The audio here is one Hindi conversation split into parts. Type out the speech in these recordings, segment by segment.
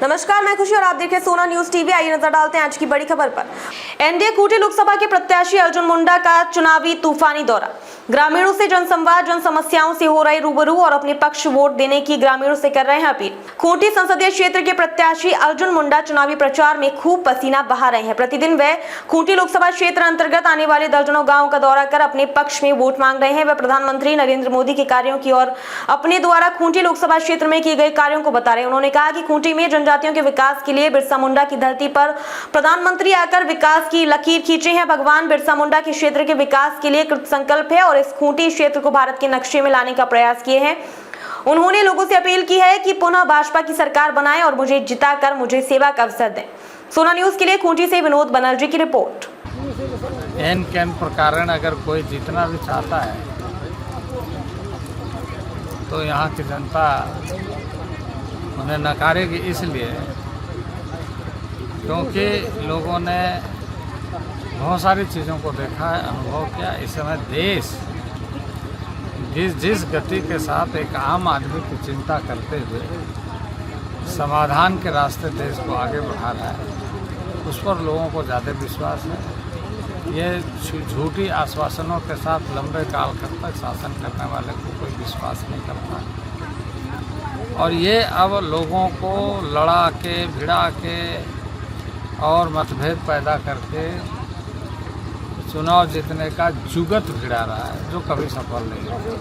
नमस्कार, मैं खुशी और आप देख रहे हैं सोना न्यूज टीवी। आइए नजर डालते हैं आज की बड़ी खबर पर। एनडीए खूंटी लोकसभा के प्रत्याशी अर्जुन मुंडा का चुनावी तूफानी दौरा। ग्रामीणों से जनसंवाद, जन समस्याओं से हो रहे रूबरू और अपने पक्ष वोट देने की ग्रामीणों से कर रहे हैं अपील। खूंटी संसदीय क्षेत्र के प्रत्याशी अर्जुन मुंडा चुनावी प्रचार में खूब पसीना बहा रहे हैं। प्रतिदिन वे खूंटी लोकसभा क्षेत्र अंतर्गत आने वाले दर्जनों गाँव का दौरा कर अपने पक्ष में वोट मांग रहे हैं। वे प्रधानमंत्री नरेंद्र मोदी के कार्यों की और अपने द्वारा खूंटी लोकसभा क्षेत्र में किए गए कार्यों को बता रहे हैं। उन्होंने कहा कि खूंटी में जनजातियों के विकास के लिए बिरसा मुंडा की धरती पर प्रधानमंत्री आकर विकास की लकीर खींचे हैं। भगवान बिरसा मुंडा के क्षेत्र के विकास के लिए कृत संकल्प है और इस खूंटी क्षेत्र को भारत के नक्शे में लाने का प्रयास किए हैं। उन्होंने लोगों से अपील की है कि पुनः भाजपा की सरकार बनाएं और मुझे जिताकर मुझे सेवा का अवसर दें। सोना न्यूज के लिए खूंटी से विनोद बनर्जी की रिपोर्ट। एन कैन प्रकार अगर कोई जीतना भी चाहता है तो यहाँ की जनता उन्हें नकारेगी, इसलिए क्योंकि लोगों ने बहुत सारी चीज़ों को देखा है, अनुभव किया। इस समय देश जिस गति के साथ एक आम आदमी की चिंता करते हुए समाधान के रास्ते देश को आगे बढ़ा रहा है, उस पर लोगों को ज़्यादा विश्वास है। ये झूठी आश्वासनों के साथ लंबे काल तक शासन करने वाले को कोई विश्वास नहीं करता। और ये अब लोगों को लड़ा के, भिड़ा के और मतभेद पैदा करके चुनाव जीतने का जुगत भिड़ा रहा है, जो कभी सफल नहीं होगा।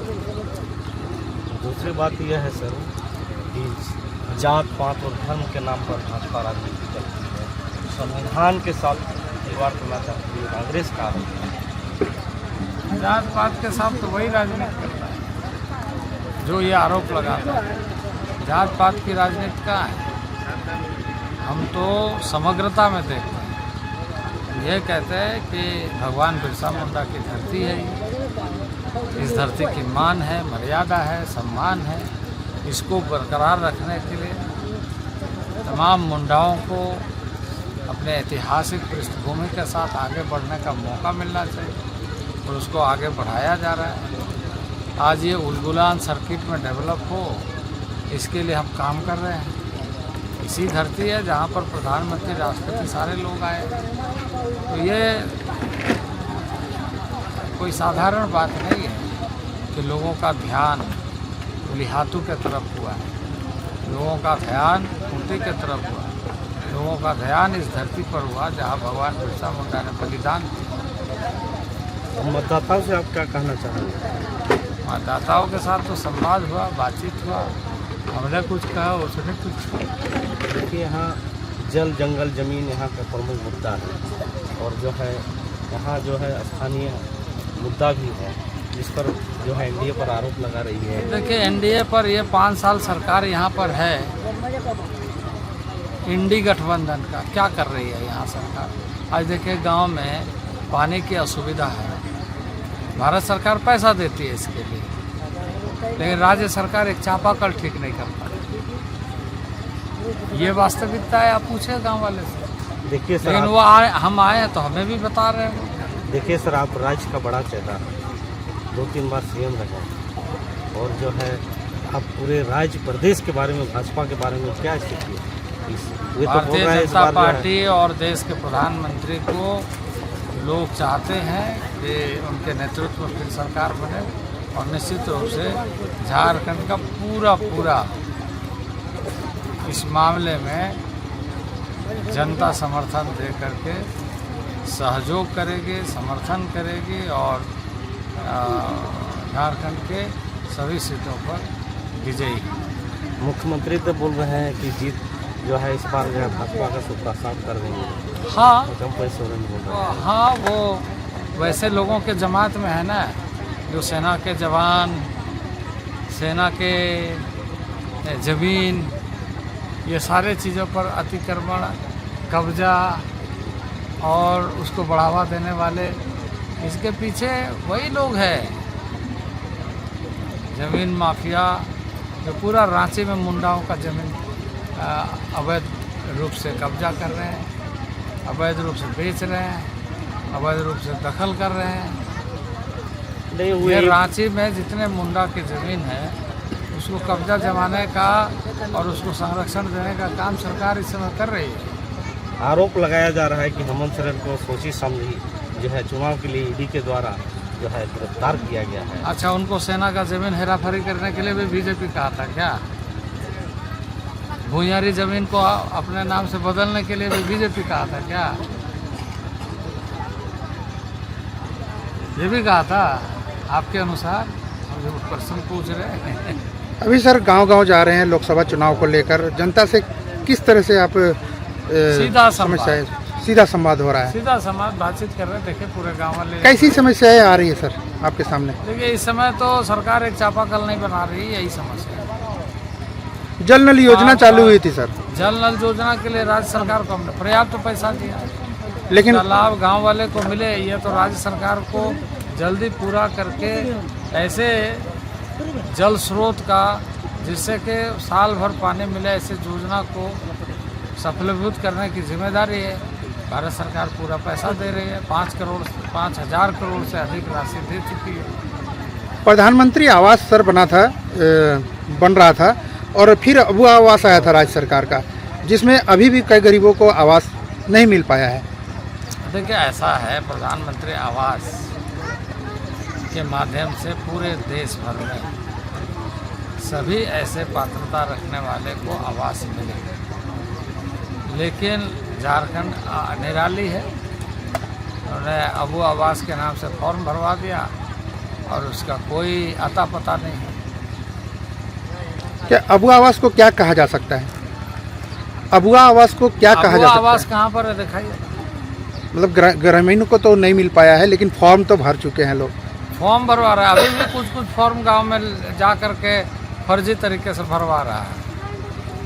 दूसरी बात यह है सर कि जात पात और धर्म के नाम पर भाजपा राजनीति करती है। संविधान के साथ खिलवाड़ करना चाहती है कांग्रेस का आरोप है। जात पात के साथ तो वही राजनीति करता है जो ये आरोप लगाता है। जात पात की राजनीति कहाँ है? हम तो समग्रता में देखते हैं। ये कहते हैं कि भगवान बिरसा मुंडा की धरती है, इस धरती की मान है, मर्यादा है, सम्मान है। इसको बरकरार रखने के लिए तमाम मुंडाओं को अपने ऐतिहासिक पृष्ठभूमि के साथ आगे बढ़ने का मौका मिलना चाहिए और उसको आगे बढ़ाया जा रहा है। आज ये उलगुलान सर्किट में डेवलप हो, इसके लिए हम काम कर रहे हैं। इसी धरती है जहाँ पर प्रधानमंत्री, राष्ट्रपति सारे लोग आए। तो ये कोई साधारण बात नहीं है कि लोगों का ध्यान लिहातू के तरफ हुआ है, लोगों का ध्यान खूंटी के तरफ हुआ, लोगों का ध्यान इस धरती पर हुआ जहाँ भगवान बिरसा मुंडा ने बलिदान दिया। मतदाताओं से आप क्या कहना चाहेंगे? मतदाताओं के साथ तो संवाद हुआ, बातचीत हुआ, हमने कुछ कहा, उसने कुछ। देखिए, यहाँ जल जंगल ज़मीन यहाँ का प्रमुख मुद्दा है और जो है यहाँ जो है स्थानीय मुद्दा भी है, जिस पर जो है एनडीए पर आरोप लगा रही है। देखिए, एनडीए पर ये 5 साल सरकार यहाँ पर है, इंडी गठबंधन का क्या कर रही है यहाँ सरकार? आज देखिए गांव में पानी की असुविधा है, भारत सरकार पैसा देती है इसके लिए, लेकिन राज्य सरकार एक चापाकल ठीक नहीं कर पाती। ये वास्तविकता है, आप पूछे गांव वाले से। देखिए सर, लेकिन वो हम आए हैं तो हमें भी बता रहे हैं। देखिए सर, आप राज्य का बड़ा चेहरा है, 2-3 बार सीएम रहे और जो है आप पूरे राज्य प्रदेश के बारे में, भाजपा के बारे में क्या स्थिति है? भारतीय जनता पार्टी और देश के प्रधानमंत्री को लोग चाहते हैं कि उनके नेतृत्व में फिर सरकार बने और निश्चित रूप से झारखंड का पूरा इस मामले में जनता समर्थन दे करके सहयोग करेगी, समर्थन करेगी और झारखंड के सभी सीटों पर विजयी। मुख्यमंत्री तो बोल रहे हैं कि जीत जो है इस बार जो है भाजपा का सुपड़ा साफ कर देंगे। हाँ, हाँ, वो वैसे लोगों के जमात में है ना, जो सेना के जवान, सेना के ज़मीन, ये सारे चीज़ों पर अतिक्रमण, कब्जा और उसको बढ़ावा देने वाले, इसके पीछे वही लोग हैं। ज़मीन माफिया जो पूरा रांची में मुंडाओं का ज़मीन अवैध रूप से कब्जा कर रहे हैं, अवैध रूप से बेच रहे हैं, अवैध रूप से दखल कर रहे हैं। ये रांची में जितने मुंडा की ज़मीन है उसको कब्जा जमाने का और उसको संरक्षण देने का काम सरकार इस समय कर रही है। आरोप लगाया जा रहा है कि हेमंत सोरेन को सोची समझी जो है चुनाव के लिए ईडी के द्वारा जो है गिरफ्तार किया गया है। अच्छा, उनको सेना का जमीन हेराफेरी करने के लिए भी बीजेपी कहा था क्या? भूयारी जमीन को अपने नाम से बदलने के लिए भी बीजेपी कहा था क्या? ये भी कहा था आपके अनुसार? हम जो प्रश्न पूछ रहे हैं। अभी सर गांव-गांव जा रहे हैं लोकसभा चुनाव को लेकर, जनता से किस तरह से आप सीधा समस्याएं सीधा संवाद हो रहा है? सीधा समाज बातचीत कर रहे हैं। देखिए पूरे गांव वाले कैसी समस्याएं आ रही है सर आपके सामने? देखिए इस समय तो सरकार एक चापाकल नहीं बना रही, यही समस्या है। जल नल योजना चालू हुई थी सर, जल नल योजना के लिए राज्य सरकार को हमने पर्याप्त पैसा दिया, लेकिन इसका लाभ गांव वाले को मिले, ये तो राज्य सरकार को जल्दी पूरा करके ऐसे जल स्रोत का जिससे कि साल भर पानी मिले, ऐसे योजना को सफलीभूत करने की जिम्मेदारी है। भारत सरकार पूरा पैसा दे रही है, 5,000 करोड़ से अधिक राशि दे चुकी है। प्रधानमंत्री आवास सर बन रहा था और फिर अबू आवास आया था राज्य सरकार का, जिसमें अभी भी कई गरीबों को आवास नहीं मिल पाया है। देखिए ऐसा है, प्रधानमंत्री आवास के माध्यम से पूरे देश भर में सभी ऐसे पात्रता रखने वाले को आवास मिलेगा, लेकिन झारखंड निराली है, उन्होंने अबू आवास के नाम से फॉर्म भरवा दिया और उसका कोई अता पता नहीं है। क्या अबू आवास को क्या कहा जा सकता है? अबू आवास को क्या कहा जा सकता आवास है? कहाँ पर है दिखाइए। मतलब ग्रामीणों को तो नहीं मिल पाया है, लेकिन फॉर्म तो भर चुके हैं लोग। फॉर्म भरवा रहा है, अभी भी कुछ फॉर्म गांव में जा करके फर्जी तरीके से भरवा रहा है।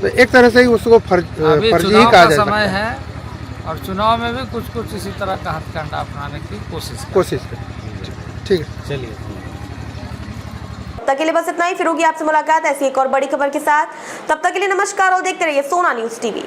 तो एक तरह से ही उसको अभी फर्जी ही चुनाव कहा का जा सकता समय है। है और चुनाव में भी कुछ इसी तरह का हथकंडा अपनाने की कोशिश कर ठीक है। चलिए, तब तक के लिए बस इतना ही। फिर होगी आपसे मुलाकात ऐसी एक और बड़ी खबर के साथ। तब तक के लिए नमस्कार और देखते रहिए सोना न्यूज़ टीवी।